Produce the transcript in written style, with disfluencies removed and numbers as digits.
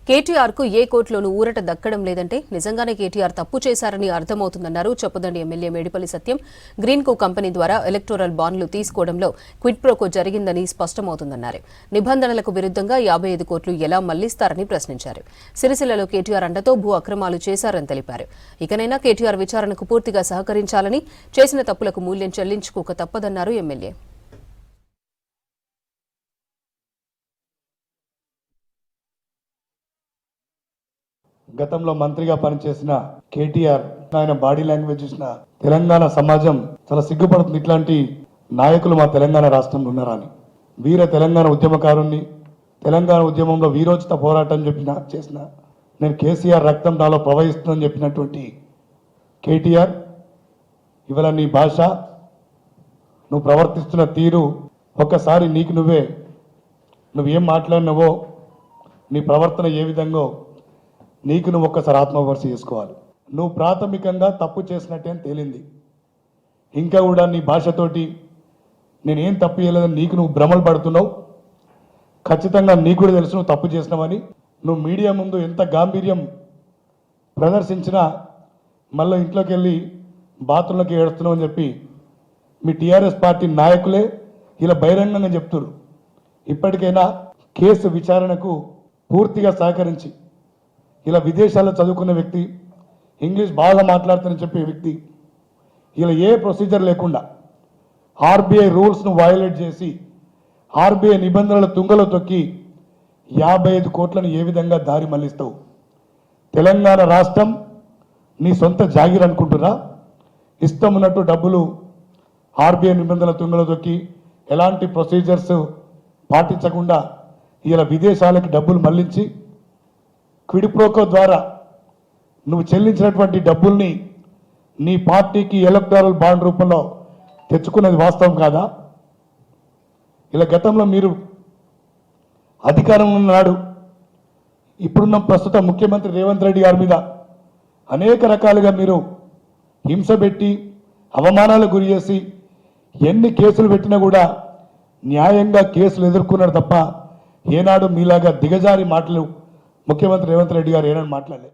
కేటీఆర్ కు ఏ కోర్టులోనూ ఊరట దక్కడం లేదంటే నిజంగానే కేటీఆర్ తప్పు చేశారని అర్థమవుతుందన్నారు చొప్పదండి ఎమ్మెల్యే మేడిపల్లి సత్యం. గ్రీన్ కో కంపెనీ ద్వారా ఎలక్టోరల్ బాండ్లు తీసుకోవడంలో క్విడ్ ప్రోకో జరిగిందని స్పష్టమవుతుందన్నారు. నిబంధనలకు విరుద్ధంగా 55 కోట్లు ఎలా మళ్లిస్తారని ప్రశ్నించారు. సిరిసిల్లలో కేటీఆర్ అండతో భూ అక్రమాలు చేశారని తెలిపారు. ఇకనైనా కేటీఆర్ విచారణకు పూర్తిగా సహకరించాలని, చేసిన తప్పులకు మూల్యం చెల్లించుకోక తప్పదన్నారు ఎమ్మెల్యే. గతంలో మంత్రిగా పనిచేసిన కేటీఆర్ ఆయన బాడీ లాంగ్వేజ్ చూసిన తెలంగాణ సమాజం చాలా సిగ్గుపడుతుంది. ఇట్లాంటి నాయకులు మా తెలంగాణ రాష్ట్రంలో ఉన్నారని. వీర తెలంగాణ ఉద్యమకారుణ్ణి, తెలంగాణ ఉద్యమంలో వీరోచిత పోరాటం చేసిన నేను కేసీఆర్ రక్తం నాలో ప్రవహిస్తుందని చెప్పినటువంటి కేటీఆర్ ఇవాళ నీ భాష, నువ్వు ప్రవర్తిస్తున్న తీరు ఒక్కసారి నీకు నువ్వేం మాట్లాడినవో, నీ ప్రవర్తన ఏ విధంగా నీకు నువ్వు ఒక్కసారి ఆత్మవిమర్శ చేసుకోవాలి. నువ్వు ప్రాథమికంగా తప్పు చేసినట్టే అని తేలింది. ఇంకా కూడా నీ భాషతోటి నేనేం తప్పు చేయలేదని నీకు నువ్వు భ్రమలు పడుతున్నావు. ఖచ్చితంగా నీకు కూడా తెలుసు నువ్వు తప్పు చేసినావని. నువ్వు మీడియా ముందు ఎంత గాంభీర్యం ప్రదర్శించినా మళ్ళీ ఇంట్లోకి వెళ్ళి బాత్రూంలోకి ఏడుస్తున్నావు అని చెప్పి మీ టీఆర్ఎస్ పార్టీ నాయకులే ఇలా బహిరంగంగా చెప్తున్నారు. ఇప్పటికైనా కేసు విచారణకు పూర్తిగా సహకరించి, ఇలా విదేశాల్లో చదువుకున్న వ్యక్తి, ఇంగ్లీష్ బాగా మాట్లాడుతానని చెప్పే వ్యక్తి ఇలా ఏ ప్రొసీజర్ లేకుండా ఆర్బీఐ రూల్స్ను వయోలేట్ చేసి ఆర్బీఐ నిబంధనల తుంగలో తొక్కి 55 కోట్లను ఏ విధంగా దారి మళ్లిస్తావు? తెలంగాణ రాష్ట్రం నీ సొంత జాగిర్ అనుకుంటున్నా? ఇష్టం ఉన్నట్టు డబ్బులు ఆర్బీఐ నిబంధనల తుంగలో తొక్కి ఎలాంటి ప్రొసీజర్స్ పాటించకుండా ఇలా విదేశాలకు డబ్బులు మళ్లించి క్విడ్ ప్రోకో ద్వారా నువ్వు చెల్లించినటువంటి డబ్బుల్ని నీ పార్టీకి ఎలక్టోరల్ బాండ్ రూపంలో తెచ్చుకున్నది వాస్తవం కాదా? ఇలా గతంలో మీరు అధికారంలో ఉన్నాడు, ఇప్పుడున్న ప్రస్తుత ముఖ్యమంత్రి రేవంత్ రెడ్డి గారి మీద అనేక రకాలుగా మీరు హింస పెట్టి అవమానాలకు గురి చేసి ఎన్ని కేసులు పెట్టినా కూడా న్యాయంగా కేసులు ఎదుర్కొన్నాడు తప్ప ఏనాడు మీలాగా దిగజారి మాటలు ముఖ్యమంత్రి రేవంత్ రెడ్డి గారు ఏనాడు మాట్లాడలేదు.